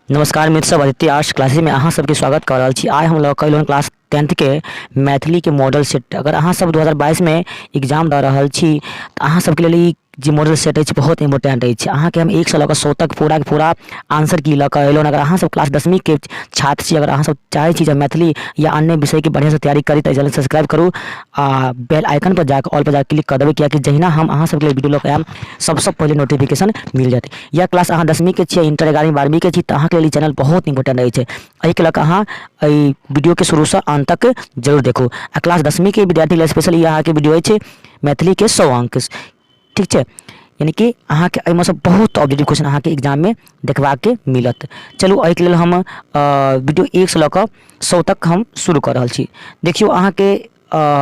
नमस्कार मित्र सब, Aditya arts classes में अहाँ सबके स्वागत कर रहल छी। आइ हम लोग कैलहुँ क्लास 10th के मैथिली के मॉडल सेट। अगर अहाँ सब 2022 में एग्जाम दऽ रहल छी तऽ अहाँ सबके लेल ई जे मॉडल सेट अछि बहुत इंपोर्टेंट अछि। अहाँके हम 1 से लऽ कऽ 100 तक पूरा के पूरा आंसर की लऽ कऽ अयलहुँ। अगर अहाँ सब क्लास 10वीं के छात्र छी, अगर अहाँ सब चाहै छी जे मैथिली या अन्य विषय की बढ़िया से तैयारी करी तऽ चैनल सब्सक्राइब करू आ बेल आइकन पर जाकर ऑल पर जाकर क्लिक कर देबै, कियाकि जहिना हम अहाँ सबके लेल वीडियो लऽ कऽ आयब सबसँ पहले नोटिफिकेशन मिल जायत। यह क्लास अहाँ 10वीं के छियै, इंटर 11वीं 12वीं के छी तऽ अहाँके लेल ई चैनल बहुत इंपोर्टेंट अछि। एहिके लऽ कऽ अहाँ एहि वीडियो के शुरू से अंत तक जरूर देखू। आ क्लास 10वीं के विद्यार्थी लेल स्पेशल ई अहाँके वीडियो अछि मैथिली के 100 अंक, ठीक छै। यानी कि अहाँके एहिमे से बहुत ऑब्जेक्टिव क्वेश्चन अहाँके एग्जाम में देखबा के मिलत। चलू एहिके लेल हम वीडियो 1 से लऽ कऽ 100 तक हम शुरू कर रहल छी। देखियो अहाँके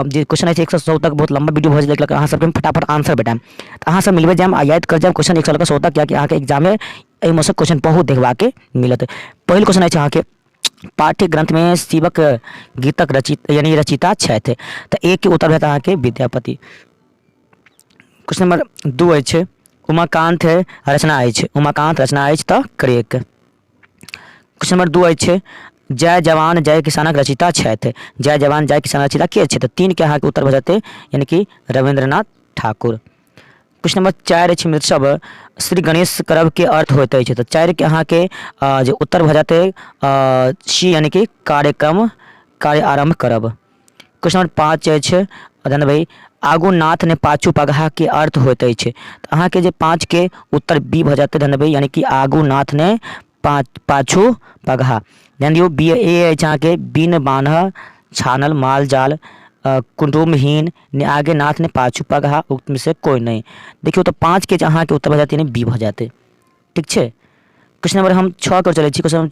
जे क्वेश्चन है 1 से 100 तक बहुत लंबा वीडियो भऽ जाए, अहाँ सबके फटाफट आंसर भेटाएम तऽ अहाँ सब मिलबे जाएम आ याद कर जाएम क्वेश्चन 1 से लऽ कऽ 100 तक, कियाकि अहाँके एग्जाम में एहिमे से क्वेश्चन बहुत देखबा के मिलत। पहिल क्वेश्चन अछि अहाँके पाठ्य ग्रंथ में शिवक गीतक रचिता छथि तऽ एक के उत्तर भेट अहाँके विद्यापति। क्वेश्चन नंबर 2 अछि उमाकांत रचना अछि, उमाकांत रचना अछि तऽ करेक्ट। क्वेश्चन नंबर 2 अछि जय जवान जय किसानक रचिता छथि, जय जवान जय किसान रचिता के छै तऽ 3 के अहाँके उत्तर भऽ जेतै, यानी कि रविंद्रनाथ ठाकुर। क्वेश्चन नंबर 4 अछि मित्र सब श्री गणेश करब के अर्थ होइत अछि तऽ 4 के अहाँके जे उत्तर भऽ जेतै सी, यानी कि कार्य आरंभ करब। क्वेश्चन नंबर 5 अछि ध्यान भाई आगू नाथ ने पाछू पगहा के अर्थ होइत अछि तऽ अहाँके जे 5 के उत्तर बी भऽ जेतै ध्यान भाई, यानी कि आगू नाथ ने पाछू पगहा। ध्यान दियौ बी ए अछि अहाँके बिन बान्ह छानल माल जाल कुटुम्बहीन ने आगे नाथ ने पाछू पगहा उक्त में से कोई नहीं। देखियो तो 5 के अहाँके उत्तर भऽ जाते यानी बी भऽ जाते, ठीक छै। क्वेश्चन नंबर हम 6 पर चलै छी। क्वेश्चन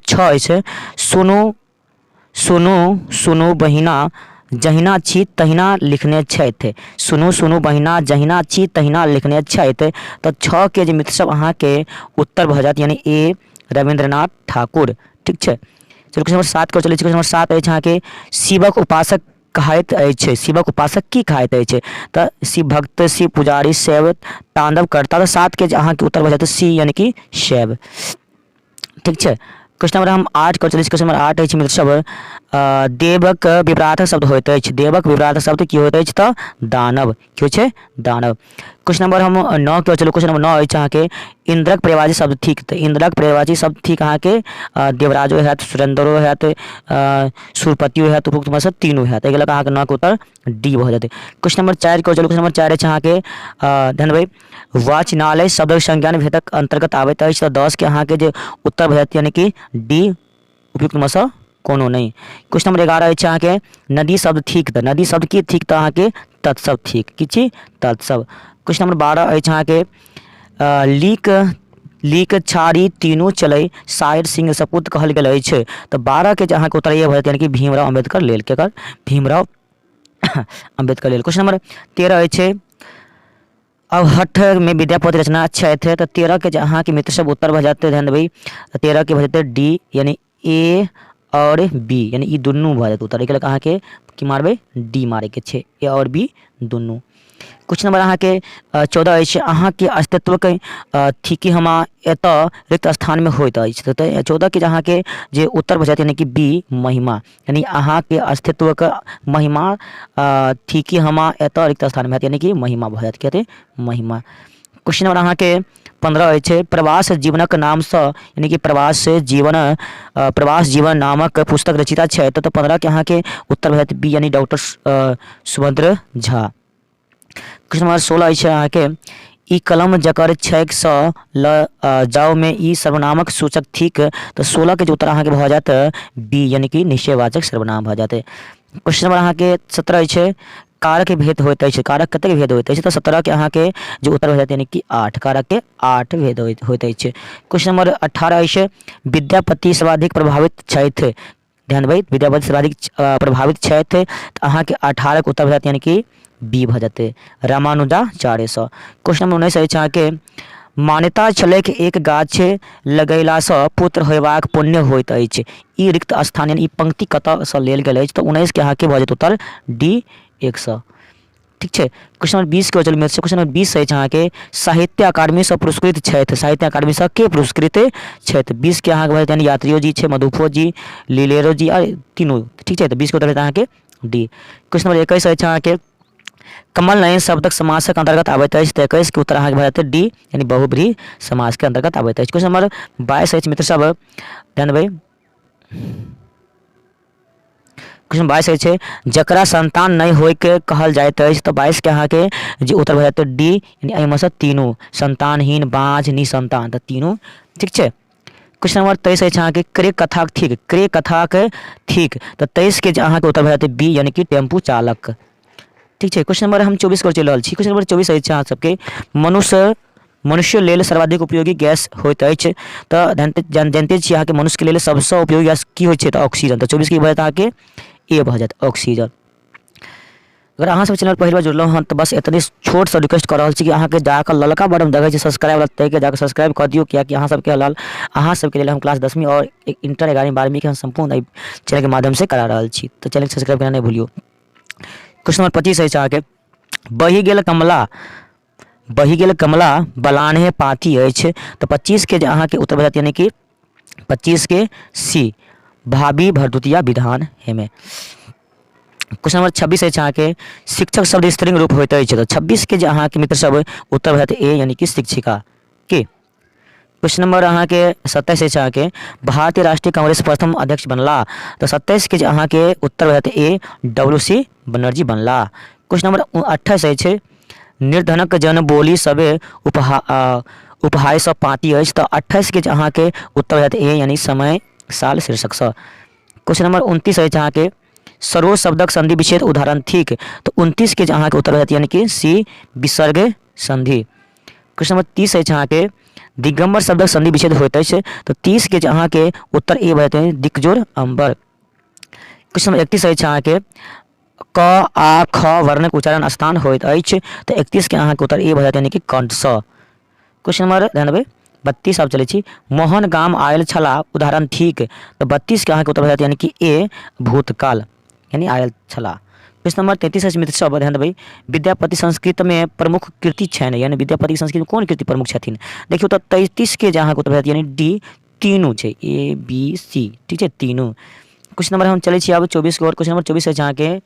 6 अछि सुनू सुनू सुनू बहिना जहिना छी तहिना लिखने छथि, सुनू सुनू बहिना जहिना छी तहिना लिखने छथि तऽ 6 के जे मित्र सब अहाँके उत्तर भऽ जात, यानी ए रविंद्रनाथ ठाकुर, ठीक छै। चलो क्वेश्चन नंबर 7 पर चलै छी। क्वेश्चन नंबर 7 अछि अहाँके शिवक उपासक कहैत अछि, शिवक उपासक की कहैत अछि तऽ शिव भक्त शिव पुजारी शैव तांडव करता तऽ 7 के अहाँके उत्तर भऽ जाते सी, यानी कि शैव, ठीक छै। क्वेश्चन नंबर हम 8 पर चलै छी। क्वेश्चन नंबर 8 अछि मित्र सब देवक विपरार्थक शब्द होइत अछि, देवक विपरार्थक शब्द की होइत अछि तऽ दानव, की होइ छै दानव। क्वेश्चन नंबर हम 9 पर चलू। क्वेश्चन नंबर 9 अछि अहाँके इंद्रक पर्यायवाची शब्द ठीक तऽ इंद्रक पर्यायवाची शब्द ठीक अहाँके देवराजो हैत, सुरेंद्रो हैत, सुरपतियो हैत, उपयुक्त में से तीनों हैत। एहि लऽ कऽ अहाँके 9 के उत्तर डी भऽ जेतै। क्वेश्चन नंबर 4 पर चलू। क्वेश्चन नंबर 4 अछि अहाँके ध्यान देबै वाचनालय शब्दक संज्ञान भेदक अंतर्गत आबैत अछि तऽ 10 के अहाँके जे उत्तर भऽ जायत, यानी कि डी उपयुक्त में से कोनो नहीं। क्वेश्चन नंबर 11 अछि अहाँके नदी शब्द ठीक तऽ नदी शब्द की ठीक तऽ अहाँके तत्शब्द ठीक, की छी तत्शब्द। क्वेश्चन नंबर 12 अछि अहाँके लीक लीक छाड़ी तीनू चलै शायर सिंह सपूत कहल गेल अछि तऽ 12 के अहाँके उत्तर ये भऽ जायत, यानी कि भीमराव अम्बेडकर लेल, केकर भीमराव अम्बेडकर लेल। क्वेश्चन नंबर 13 अछि अवहट्ठ में विद्यापति रचना छथि तऽ 13 के अहाँके मित्र सब उत्तर भऽ जाते ध्यान देबै 13 के भऽ जाते डी, यानी ए और बी, यानी ई दुनू भऽ जायत उत्तर। एहिके अहाँके की मारबै डी मारे के छै, ए और बी दुनू। क्वेश्चन नंबर अहाँके 14 अछि अहाँके अस्तित्वके थिकी हम एतऽ रिक्त स्थान में होइत अछि तऽ 14 के अहाँके जे उत्तर भऽ जायत, यानी कि बी महिमा, यानी अहाँके अस्तित्वके महिमा थिकी हम एतऽ रिक्त स्थान में हैत, यानी कि महिमा भऽ जायत, कहते महिमा। क्वेश्चन नंबर अहाँके 15 अछि प्रवास जीवनक नाम से, यानी कि प्रवास जीवन नामक पुस्तक रचिता छै तऽ 15 के अहाँके उत्तर भऽ जायत बी, यानी doctor Subhadra Jha. Question number 16 अछि अहाँके ई कलम जकर छैक सँ ल जाओ में ई सर्वनामक सूचक थिक तऽ 16 के जो उत्तर अहाँके भऽ जायत बी, यानी कि निश्चयवाचक सर्वनाम भऽ जाते। क्वेश्चन नंबर अहाँके 17 अछि कारक भेद होइत अछि, कारक कतेक भेद होइत अछि तऽ 17 के अहाँके जो उत्तर भऽ जायत, यानी कि 8, कारक के 8 भेद होइत अछि। क्वेश्चन नंबर 18 अछि विद्यापति सर्वाधिक प्रभावित छथि, ध्यान देबै विद्यापति सर्वाधिक प्रभावित छथि तऽ अहाँके 18 के उत्तर भऽ जायत, यानी कि बी भऽ जेतै रामानुजाचार्य सँ। क्वेश्चन नंबर 19 अछि अहाँके मान्यता छलैक एक गाछ लगेलासँ पुत्र होयबाक पुण्य होइत अछि, ई रिक्त स्थान यानी ई पंक्ति कतऽ सँ लेल गेल अछि तऽ 19 के अहाँके भऽ जेतै उत्तर डी 100। ठीक है। क्वेश्चन नंबर 20 के चलू मैथ से क्वेश्चन नंबर 20 अछि अहाँके साहित्य अकादमी से पुरस्कृत छथि, साहित्य अकादमी से के पुरस्कृत छथि। 20 के अहाँके भऽ जायत यात्रियो जी छै, मधुपो जी, लीलेरो जी आ तीनों, ठीक है। तो 20 के उत्तर अहाँके डी। क्वेश्चन नंबर 21 अछि अहाँके कमल नयन शब्दक समासक अंतर्गत आबैत अछि। तो 21 के उत्तर अहाँके भऽ जायत डी यानी बहुब्रीहि समास के अंतर्गत आबैत अछि। क्वेश्चन नंबर 22 अछि मित्र सब ध्यान देबै। क्वेश्चन 22 छै जकरा संतान नहीं होय के कहल जाइत अछि। तो 22 के अहाँके जे उत्तर भऽ जायत डी यानी एहिमे से तीनों संतानहीन, बाँझ, निसंतान, तो तीनों ठीक छै। क्वेश्चन नंबर 23 अछि अहाँके क्रे कथाक ठीक, क्रे कथाक ठीक, तो 23 के जे अहाँके उत्तर भऽ जायत बी यानी कि टेम्पू चालक, ठीक है। क्वेश्चन नंबर हम 24 पर चलि रहल छी। क्वेश्चन नंबर 24 अछि अहाँ सबके मनुष्य लेल सर्वाधिक उपयोगी गैस होइत अछि। तो जानते छी अहाँके मनुष्य के लेल सबसे उपयोगी गैस की होइत छै, तो ऑक्सीजन। तो 24 की भऽ जायत अहाँके ए भऽ जायत ऑक्सीजन। अगर अहाँ सब चैनल पहिल बार जुड़लहुँ हँ तो बस इतने छोट सा रिक्वेस्ट कर रहल छी कि अहाँके जाकर ललका बटन देखै छै सब्सक्राइब वाला, तैके जाकर सब्सक्राइब कर दियौ, कियाकि अहाँ सबके लेल हम क्लास 10वीं और इंटर 11वीं 12वीं के हम संपूर्ण चैनल के माध्यम से करा रहल छी। तो चैनल सब्सक्राइब करना नहीं भूलियो। क्वेश्चन नंबर 25 अछि अहाँके बही गेल कमला बलान्हे पाती अछि। तो 25 के जे अहाँके उत्तर भऽ जायत यानी कि 25 के सी भाभी भरदुतिया विधान हेमे। क्वेश्चन नंबर 26 अछि अहाँके शिक्षक शब्द स्त्रीलिंग रूप होइत अछि। तो 26 के जे अहाँके मित्र सब उत्तर भऽ जायत ए यानी कि शिक्षिका के। क्वेश्चन नंबर अहाँके 27 अछि अहाँके भारतीय राष्ट्रीय कांग्रेस प्रथम अध्यक्ष बनला। तो 27 के जे अहाँके उत्तर भऽ जायत ए WC बनर्जी बनला। क्वेश्चन नंबर 28 अछि निर्धनक जन बोली सबे उपहाय सँ पाती अछि। तो 28 के जे अहाँके उत्तर भऽ जायत ए यानी समय साल शीर्षक सँ। क्वेश्चन नंबर 29 अछि अहाँके सरोज शब्दक संधि विच्छेद उदाहरण ठीक। तो 29 के जे अहाँके उत्तर भऽ जायत यानी कि सी विसर्ग संधि। क्वेश्चन नंबर 30 अछि अहाँके दिगंबर शब्दक संधि विच्छेद होइत अछि। तो 30 के जे अहाँके उत्तर ए भऽ जायत दिकजोर अंबर। क्वेश्चन नंबर 31 अछि अहाँके क आ ख वर्णक उच्चारण स्थान होइत अछि। तो 31 के अहाँके उत्तर ए भऽ जायत यानी कि कंठ सँ। क्वेश्चन नंबर 32 आब चलै छी मोहन गाम आयल छला उदाहरण ठीक। तो 32 के अहाँके उत्तर भऽ जायत यानी कि ए भूतकाल यानी आयल छला। क्वेश्चन नंबर 33 अछि मित्र सब ध्यान देबै विद्यापति संस्कृत में प्रमुख कृति छनि यानी विद्यापति संस्कृत में कोन कृति प्रमुख छथिन। देखियो तो 33 के जे अहाँके उत्तर भऽ जायत यानी डी तीनों छै ABC, ठीक है तीनों। क्वेश्चन नंबर हम चले छी अब 24 के और। क्वेश्चन नंबर 24 अछि अहाँके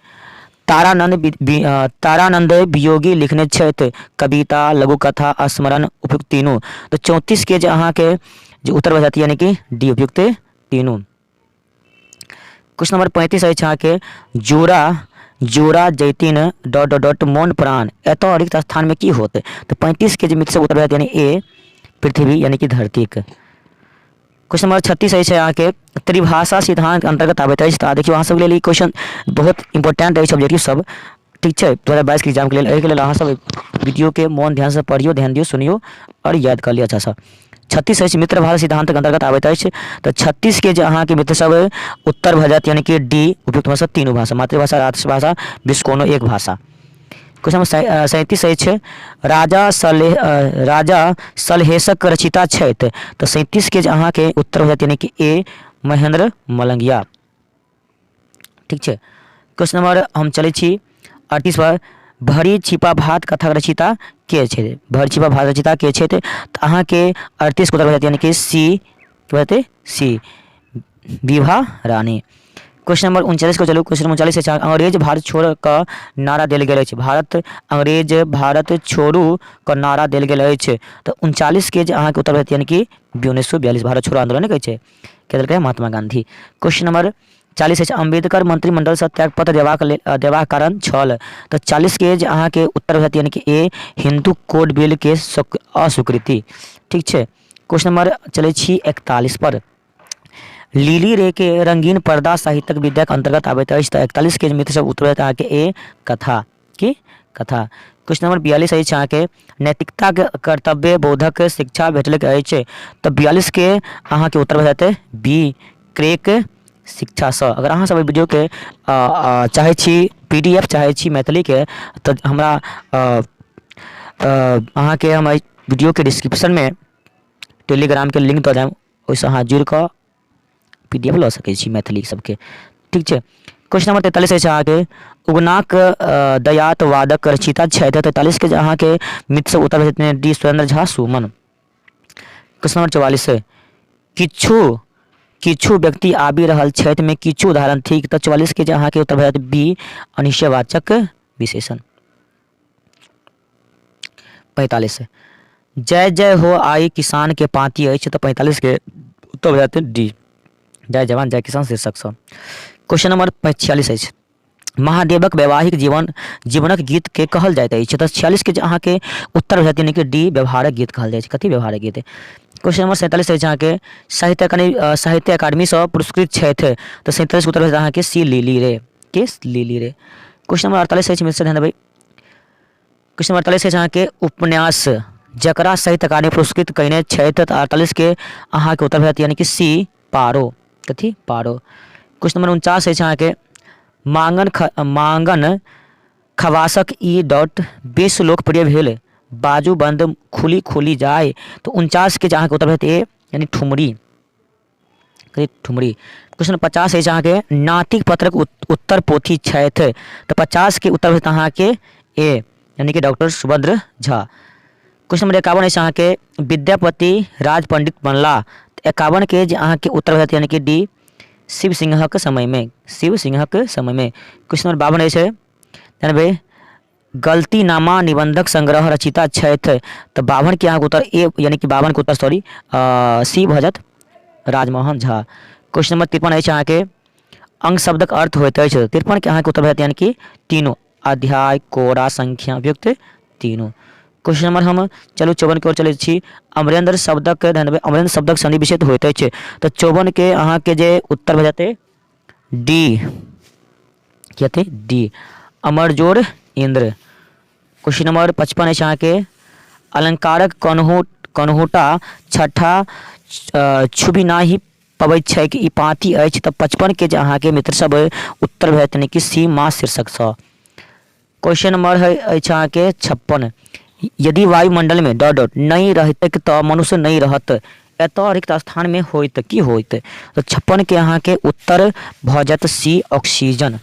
तारानंद वियोगी लिखने छथि कविता, लघु कथा, स्मरण उपयुक्त तीनों। तो 34 के जे अहाँके जे उत्तर भऽ जायत यानी कि डी उपयुक्त तीनों। क्वेश्चन नंबर 35 अछि अहाँके जोड़ा जैतीन ... मौन प्राण एतऽ रिक्त स्थान में की होते। तो 35 के जे मित्र सब उत्तर भऽ जायत यानी ए पृथ्वी यानी कि धरती के। क्वेश्चन नंबर 36 अछि अहाँके त्रिभाषा सिद्धांत अंतर्गत आबैत अछि। तो देखियो अहाँ सबके लेल ई क्वेश्चन बहुत इंपोर्टेंट अछि ऑब्जेक्टिव सब, ठीक छै 2022 के एग्जाम के लेल। एहि के लेल अहाँ सब वीडियो के मौन ध्यान से पढ़ियो, ध्यान दियो, सुनियो और याद कर लियो अच्छा सा। 36 अछि मित्र भाषा सिद्धांत के अंतर्गत आबैत अछि। तो 36 के जे अहाँके मित्र सब उत्तर भऽ जायत यानी कि डी उपयुक्त भाषा तीनों भाषा मातृभाषा, राष्ट्रभाषा, विश्व कोनो एक भाषा। क्वेश्चन नंबर 37 अछि राजा सलहेशक रचिता छथि। तो 37 के जे अहाँके उत्तर भऽ जायत यानी कि ए महेंद्र मलंगिया, ठीक छै। क्वेश्चन नंबर हम चलै छी 38 पर भरी छिपा भात कथा रचिता के छै। भरी छिपा भात रचिता के छै। तो अहाँके 38 के उत्तर भऽ जायत यानी कि सी के भऽ जायत सी विभा रानी। क्वेश्चन नंबर 39 को चलू। क्वेश्चन नंबर 39 से अंग्रेज भारत छोड़ कऽ नारा देल गेल अछि। अंग्रेज भारत छोड़ू कऽ नारा देल गेल अछि। तो 39 के जे अहाँके उत्तर भऽ जायत यानी कि 1942 भारत छोड़ो आंदोलन कहै छै के देलकै महात्मा गांधी। क्वेश्चन नंबर 40 अछि अम्बेडकर मंत्रिमंडल से त्यागपत्र देबाक कारण छल। तो 40 के जे अहाँके उत्तर भऽ जायत यानी कि ए हिंदू कोड बिल के अस्वीकृति, ठीक छै। क्वेश्चन नंबर चलै छी 41 पर लीली रे के रंगीन पर्दा साहित्यक विद्या के अंतर्गत आबैत अछि। तो 41 के मित्र सब उत्तर भऽ जायत अहाँके ए कथा की कथा। क्वेश्चन नंबर 42 अछि अहाँके नैतिकता के कर्तव्य बोधक शिक्षा भेटलक अछि। तो 42 के अहाँके उत्तर भऽ जायत बी क्रेक शिक्षा सँ। अगर अहाँ सब वीडियो के चाहे छी PDF चाहे छी मैथिली के तो हमरा अहाँके हम वीडियो के डिस्क्रिप्शन में टेलीग्राम के लिंक दऽ देब, ओहिसँ अहाँ जुड़ि कऽ PDF लऽ सकै छी मैथिली सबके, ठीक छै। क्वेश्चन नंबर 43 है अहाँके उगनाक दयात वादक रचिता छथि। 43 के अहाँके मित्र सब उत्तर भेजते D Surendra Jha Suman. Question number 44 है किछु किछु व्यक्ति आबि रहल छथि में किछु उदाहरण ठीक। तो 44 के अहाँके उत्तर भेजत बी अनिश्चयवाचक विशेषण। 45 है जय जय हो आई किसान के पाती अछि। तो 45 के उत्तर भेजत डी जय जवान जय किसान शीर्षक सँ। क्वेश्चन नंबर 46 अछि महादेवक वैवाहिक जीवनक गीत के कहल जाइत अछि। तो 46 के अहाँके उत्तर भेजत यानी कि डी व्यवहारक गीत कहल जाइ छै। कथी व्यवहारक गीत। क्वेश्चन नंबर 47 अछि अहाँके साहित्य अकादमी सँ पुरस्कृत छथि। तो 47 उत्तर भेजत अहाँके सी लिली रे के लिली रे। क्वेश्चन नंबर 48 अछि मित्र ध्यान देबै। क्वेश्चन नंबर 48 अछि अहाँके उपन्यास जकरा साहित्य अकादमी पुरस्कृत कयने छथि। तो 48 के अहाँके उत्तर भेजत यानी कि सी पारो। कथी पारो। क्वेश्चन नंबर 49 अछि अहाँके मांगन खवासक ई डॉट विश्व लोकप्रिय भेल बाजू बंद खुली खुली जाए। तो 49 के अहाँके उत्तर भेजत ए यानी ठुमरी ठुमरी। क्वेश्चन 50 अछि अहाँके नातिक पत्रक उत्तर पोथी छथि। तो 50 के उत्तर भेजत अहाँके ए यानी कि doctor Subhadra Jha. Question number 51 अछि अहाँके विद्यापति राज पंडित बनला। 51 के अहाँके उत्तर भेजत यानी कि डी शिव सिंहक समय में शिव सिंहक समय में। क्वेश्चन नंबर 52 अछि जानबे गलतीनामा निबंधक संग्रह रचिता छथि। तो 52 के अहाँके उत्तर ए यानी कि 52 के उत्तर सॉरी सी भजत राजमोहन झा। क्वेश्चन नंबर 53 अछि अहाँके अंग शब्दक अर्थ होइत अछि। 53 के अहाँके उत्तर भेजत यानी कि तीनों अध्याय कोरा संख्या युक्त तीनों। क्वेश्चन नंबर हम चलू 54 की ओर चलै छी अमरेंद्र शब्दक अमरेंद्र शब्दक संधि विशेष होइत अछि। तो 54 के अहाँके जे उत्तर भेजते डी कहते डी अमरजोर इंद्र। क्वेश्चन नंबर 55 अछि अहाँके अलंकारक कनहुटा छठा छुबी नाही पबैत छै कि ई पाँति अछि। तो 55 के जे अहाँके मित्र सब उत्तर भेजत यानी कि सी माँ शीर्षक सँ। क्वेश्चन नंबर अछि अहाँके 56 यदि वायुमंडल में डॉट डॉट नहीं रहते तो मनुष्य नहीं रहत एतऽ रिक्त स्थान में होइत की होइत। तो 56 के अहाँके उत्तर भजत सी ऑक्सीजन।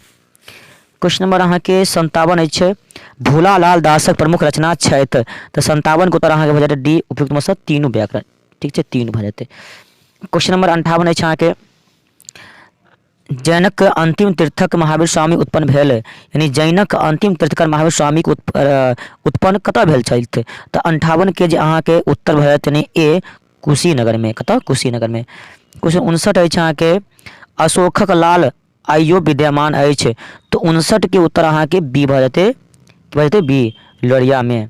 क्वेश्चन नंबर अहाँके 57 अछि भोलालाल दासक प्रमुख रचना छथि। तो 57 के उत्तर अहाँके भऽ जायत डी उपयुक्त में सँ तीनू व्याकरण ठीक छै तीन भऽ जेतै। क्वेश्चन नंबर 58 अछि अहाँके जैनक अंतिम तीर्थक महावीर स्वामी उत्पन्न भेल यानी जैनक अंतिम तीर्थकर महावीर स्वामी के उत्पन्न कतऽ भेल छथि। तो 58 के जे अहाँके उत्तर भऽ जायत यानी ए कुशीनगर में। कतऽ कुशीनगर में। क्वेश्चन 59 अछि अहाँके अशोकक लाल आइयो विद्यमान अछि। तो 59 के उत्तर अहाँके बी भऽ जेतै बी लोरिया में।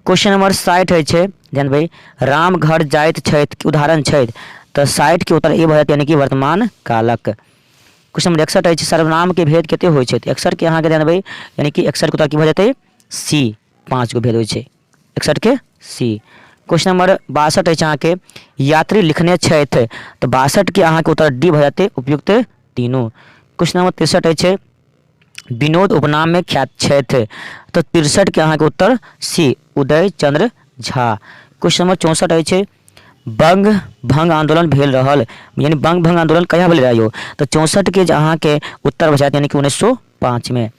क्वेश्चन नंबर 60 अछि जानबै राम घर जाइत छथि उदाहरण छथि। तो 60 के उत्तर ए भऽ जायत यानी कि वर्तमान कालक। क्वेश्चन नंबर 61 अछि सर्वनाम के भेद कते होइ छै। 61 के अहाँके जानबै यानी कि 61 के उत्तर की भऽ जेतै सी 5 गो भेद होइ छै 61 के सी। क्वेश्चन नंबर 62 अछि अहाँके यात्री लिखने छथि। तो 62 के अहाँके उत्तर डी भऽ जेतै उपयुक्त तीनों। क्वेश्चन नंबर 63 अछि विनोद उपनाम में ख्यात छथि। तो 63 के अहाँके उत्तर सी उदय चंद्र झा। क्वेश्चन नंबर 64 अछि बंग भंग आंदोलन भेल रहल यानी बंग भंग आंदोलन कहिया भेल रहै यो। तो 64 के जे अहाँके उत्तर भऽ जायत यानी कि 1905 में।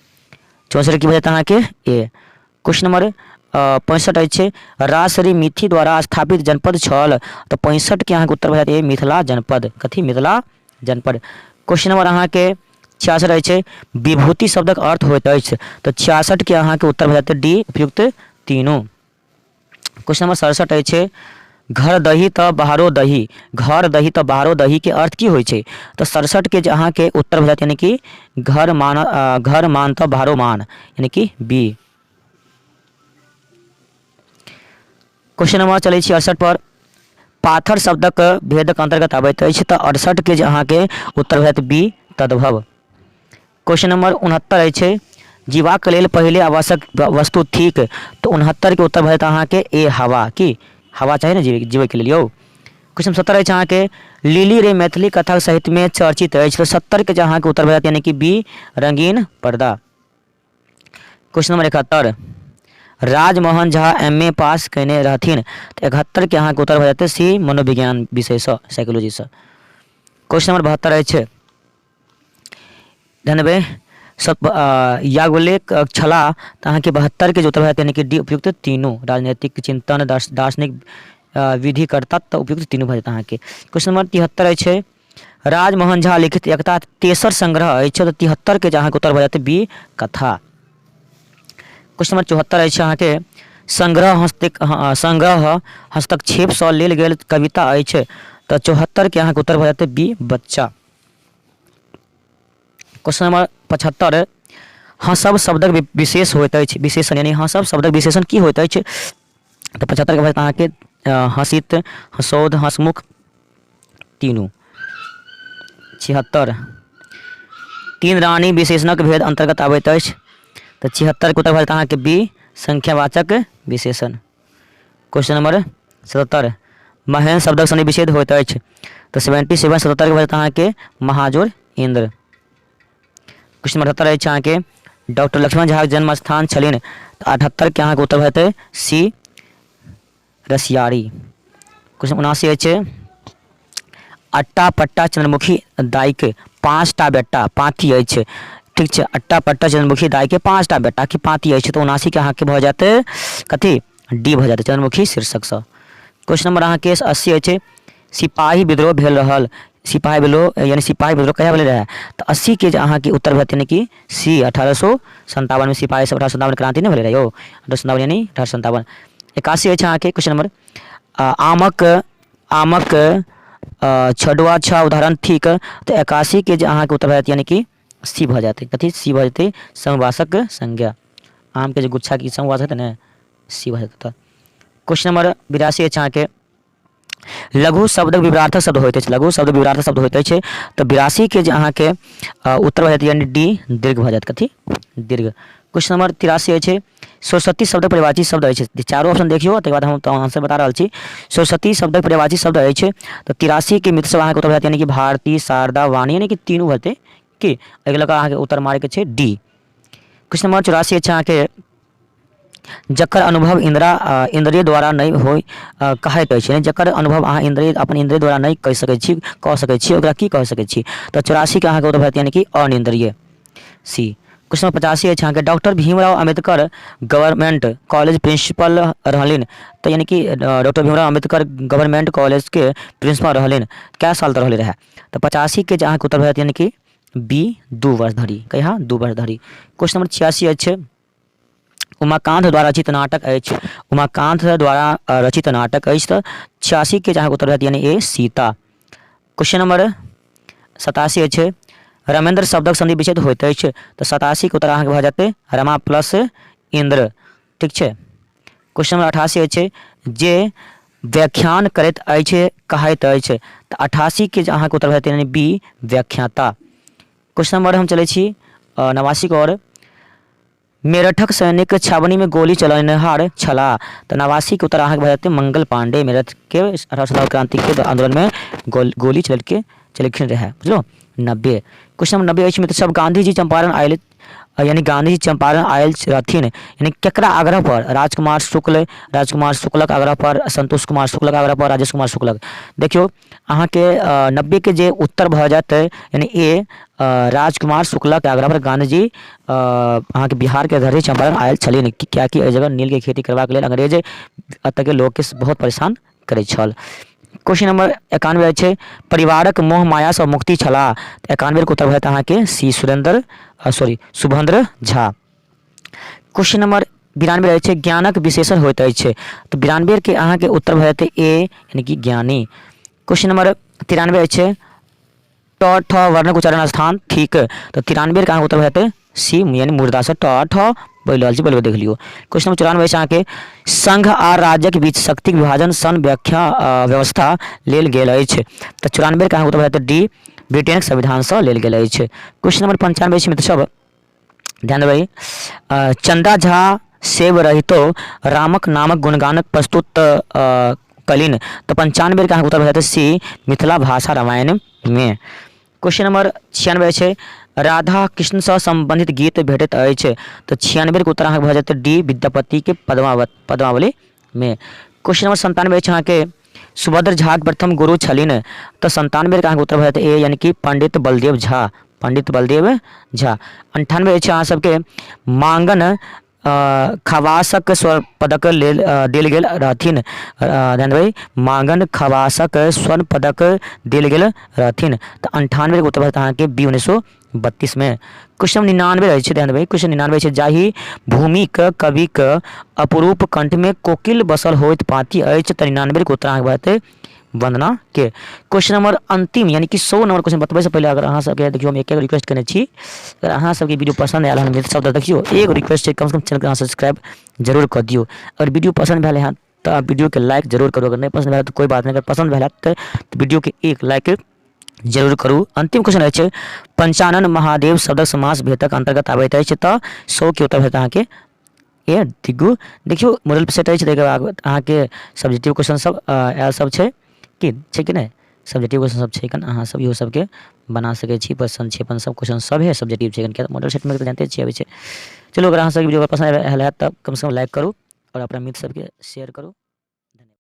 64 की भऽ जायत अहाँके ए। क्वेश्चन नंबर 65 अछि राजश्री मिथि द्वारा स्थापित जनपद छल। तो 65 के अहाँके उत्तर भऽ जायत ए मिथिला जनपद। कथी मिथिला जनपद। क्वेश्चन नंबर अहाँके 66 अछि विभूति शब्दक अर्थ होइत अछि। तो 66 के अहाँके उत्तर भऽ जायत डी उपयुक्त तीनों। क्वेश्चन नंबर 67 अछि घर दही तऽ बाहरो दही घर दही तऽ बाहरो दही के अर्थ की होइ छै। तो 67 के जे अहाँके उत्तर भऽ जायत यानी कि घर मान तऽ बाहरो मान यानी कि बी। क्वेश्चन नंबर चलै छी 68 पर पाथर शब्दक भेदक अंतर्गत आबैत अछि। तो 68 के जे अहाँके उत्तर भऽ जायत बी तद्भव। क्वेश्चन नंबर 69 अछि जीवाक लेल पहले आवश्यक वस्तु थिक। तो 69 के उत्तर भऽ जायत अहाँके ए हवा की हवा चाही ने जीवै के लेल यौ। क्वेश्चन 70 अछि अहाँके लिली रे मैथिली कथा साहित्य में चर्चित अछि। तो 70 के जे अहाँके उत्तर भऽ जायत यानी कि बी रंगीन पर्दा। Question number 71 Rajmohan Jha MA पास कयने रहथिन। तो 71 के अहाँके उत्तर भऽ जायत सी मनोविज्ञान विषय सँ साइकोलॉजी सँ। क्वेश्चन नंबर 72 अछि ध्यान देबै सब याज्ञवल्क्य छला तऽ अहाँके 72 के जो उत्तर भऽ जायत यानी कि डी उपयुक्त तीनों। राजनीतिक चिंतन दार्शनिक विधिकर्ता तऽ उपयुक्त तीनों भऽ जायत अहाँके। क्वेश्चन नंबर 73 अछि राजमोहन झा लिखित एकटा तेसर संग्रह अछि तऽ 73 के जे अहाँके उत्तर भऽ जायत बी कथा। क्वेश्चन नंबर 74 अछि अहाँके संग्रह हस्तक्षेप सँ लेल गेल कविता अछि तऽ 74 के अहाँके उत्तर भऽ जायत बी बच्चा। क्वेश्चन नंबर 75 हँसब शब्दक विशेष होइत अछि विशेषण यानी हँसब शब्दक विशेषण की होइत अछि तऽ 75 के भऽ जायत अहाँके हँसित हँसौद हँसमुख तीनों। 76 तीन रानी विशेषणक भेद अंतर्गत आबैत अछि तऽ 76 के उत्तर भऽ जायत अहाँके बी संख्यावाचक विशेषण। क्वेश्चन नंबर 77 महेन शब्दक सन्धि विच्छेद होइत अछि तऽ 77 77 के भऽ जायत अहाँके महाजोड़ इंद्र। क्वेश्चन नंबर 78 अछि अहाँके डॉक्टर लक्ष्मण झा के जन्म स्थान छलिन तऽ 78 के अहाँके उत्तर भऽ जायत सी रसियारी। क्वेश्चन 79 अछि अट्टा पट्टा चंद्रमुखी दाई के 5टा बेटा पाँति अछि ठीक छै। अट्टा पट्टा चंद्रमुखी दाई के 5टा बेटा की पाँति अछि तऽ 79 के अहाँके भऽ जायत कथी डी भऽ जायत चंद्रमुखी शीर्षक सँ। क्वेश्चन नंबर अहाँके 80 अछि सिपाही विद्रोह भेल रहल सिपाही विद्रोह कहिया भेल रहै तऽ 80 के जे अहाँके उत्तर भऽ जायत यानी कि सी 1857 में सिपाही सब 1857 क्रांति नहीं भेल रहे यौ 1857 यानी 1857। 81 अछि अहाँके क्वेश्चन नंबर आमक छडुआ छ उदाहरण थिक तऽ 81 के जे अहाँके उत्तर भऽ जायत यानी कि सी भऽ जायत कथी सी भऽ जेतै समवासक संज्ञा। आम के जे गुच्छा की समवास हेतै ने सी भऽ जेतै। क्वेश्चन नंबर 82 अछि अहाँके लघु शब्दक विवरार्थक शब्द होइत अछि लघु शब्द विवरार्थक शब्द होइत अछि तऽ 82 के जे अहाँके उत्तर भऽ जायत यानी डी दीर्घ भऽ जायत कथी दीर्घ। क्वेश्चन नंबर 83 अछि सरस्वती शब्दक पर्यायवाची शब्द अछि चारो ऑप्शन देखियौ तकर बाद हम आंसर बता रहल छी। सरस्वती शब्दक पर्यायवाची शब्द अछि तऽ 83 के मित्र सब अहाँके उत्तर भऽ जायत यानी कि भारती शारदा वाणी यानी कि तीनों भऽ जेतै की अगिला का अहाँके उत्तर मारे के छै डी। क्वेश्चन नंबर 84 अछि अहाँके जकर अनुभव इंद्रिय द्वारा नहीं होय कहैत अछि यानी जकर अनुभव अहाँ अपन इंद्रिय द्वारा नहीं कहि सकैत छी कह सकैत छी ओकरा की कह सकैत छी तऽ 84 के अहाँके उत्तर भऽ जायत यानी कि अनिंद्रिय सी। क्वेश्चन नंबर 85 अछि अहाँके doctor Bhimrao Ambedkar government college principal रहलिन तऽ यानी कि doctor Bhimrao Ambedkar government college के प्रिंसिपल रहलिन कै साल तक रहले रहे तऽ 85 के जे अहाँके उत्तर भऽ जायत यानी कि बी 2 वर्ष धरि कहिया 2 वर्ष धरि। क्वेश्चन नंबर 86 अछि उमाकांत द्वारा रचित नाटक अछि उमाकांत द्वारा रचित नाटक अछि तऽ 86 के जहाँ उत्तर रहत यानी ए सीता। क्वेश्चन नंबर 87 अछि रमेंद्र शब्दक संधि विच्छेद होइत अछि तऽ 87 के उत्तर अहाँके भऽ जायत रमा प्लस इंद्र ठीक छै। क्वेश्चन नंबर 88 अछि जे व्याख्यान करैत अछि कहैत अछि तऽ 88 के जे अहाँके उत्तर भऽ जायत यानी बी व्याख्याता। क्वेश्चन नंबर हम चलै छी 89 की ओर मेरठक सैनिक छावनी में गोली चलनिहार छलाह तऽ 89 के उत्तर अहाँके भऽ जायत मंगल पांडे मेरठ के 1857 क्रांति के आंदोलन में गोली चलखिन रहे बुझलो। 90 क्वेश्चन नंबर 90 अछि मित्र सब गांधी जी चंपारण आयल यानी गांधी जी चंपारण आयल रहथिन यानी केकरा आग्रह पर राजकुमार शुक्लक आग्रह पर संतोष कुमार शुक्लक आग्रह पर राजेश कुमार शुक्लक। देखियो अहाँके 90 के जे उत्तर भऽ जायत यानी ए राजकुमार शुक्लक आग्रह पर गांधीजी अहाँके बिहार के धरती चंपारण आयल छलिन कियाकि एहि जगह नील के खेती करबाक लेल अंग्रेज एतऽ के लोग के बहुत परेशान करै छल। क्वेश्चन नंबर 91 अछि परिवारक मोह माया सँ मुक्ति छलाह 91 के उत्तर भऽ जायत अहाँके सी सुभद्र झा। क्वेश्चन नंबर 92 अछि ज्ञानक विशेषण होइत अछि तऽ 92 के अहाँके उत्तर भऽ जायत ए यानी कि ज्ञानी। क्वेश्चन नंबर 93 अछि ट ठ वर्णक उच्चारण स्थान ठीक तो 93 के अहाँके उत्तर भऽ जायत सी यानी मुर्दा से ट ठ बोल रहल छी बोल देख लियो। क्वेश्चन नंबर 94 अछि अहाँके संघ आ राज्यक बीच शक्तिक विभाजन सन व्याख्या व्यवस्था लेल गेल अछि तऽ 94 के अहाँके उत्तर भऽ जायत डी ब्रिटेनक संविधान सँ लेल गेल अछि। क्वेश्चन नंबर 95 अछि मित्र सब ध्यान देबै चंदा झा सेव रहितो रामक नामक गुणगानक प्रस्तुत कलिन तो 95 के अहाँके उत्तर भऽ जायत सी मिथिला भाषा रामायण में। क्वेश्चन नंबर 96 अछि राधा कृष्ण से संबंधित गीत भेटैत अछि तो 96 के उत्तर अहाँके भऽ जायत डी विद्यापति के पद्मावली में। क्वेश्चन नंबर 97 अछि अहाँके सुभद्र झा के प्रथम गुरु छलिन तो 97 के अहाँके उत्तर भऽ जायत ए यानी कि पंडित बलदेव झा पंडित बलदेव झा। 98 अछि अहाँ सबके मांगन खवासक स्वर्ण पदक देल गेल रहथिन। ध्यान देबै, मांगन खवासक स्वर्ण पदक देल गेल रहथिन। तो 98 के उत्तर भारत अहाँ के बी 1932 में। क्वेश्चन 99 रहे छै, ध्यान देबै क्वेश्चन 99 छै, जाहि भूमिक कविक अपरूप कंठ में कोकिल बसल होइत पाती अछि। तो 99 के उत्तर अहाँ के बात वंदना के। क्वेश्चन नंबर अंतिम यानी कि 100 नंबर क्वेश्चन बतबै से पहले अगर अहाँ सबके देखियो हम एक रिक्वेस्ट करने छी, अगर अहाँ सबके वीडियो पसंद आयल हन सब देखियो एक रिक्वेस्ट है, कम से कम चैनल के अहाँ सब्सक्राइब जरूर कर दियो। अगर वीडियो पसंद भेल है तो वीडियो के लाइक जरूर करो, अगर नहीं पसंद भेल तो कोई बात नहीं, अगर पसंद भेल तो वीडियो के एक लाइक जरूर करू। अंतिम क्वेश्चन है पंचानन महादेव शब्दक समास भेदक अंतर्गत आबैत अछि। तो 100 के उत्तर भेट अहाँ के ए दिग्गू। देखियो मॉडल सेट अछि, अहाँ के सब्जेक्टिव क्वेश्चन सब आयल सब छै कि नहीं, सब्जेक्टिव क्वेश्चन सब छै कन अहाँ सब इहो सबके बना सकै छी। पर संक्षेपण सब क्वेश्चन सब है सब्जेक्टिव छै कन, मॉडल सेट में तो जानते छी अबै छै। चलो अगर अहाँ सब वीडियो पसंद आयल है तो कम से कम लाइक करू और अपना मित्र सबके शेयर करू।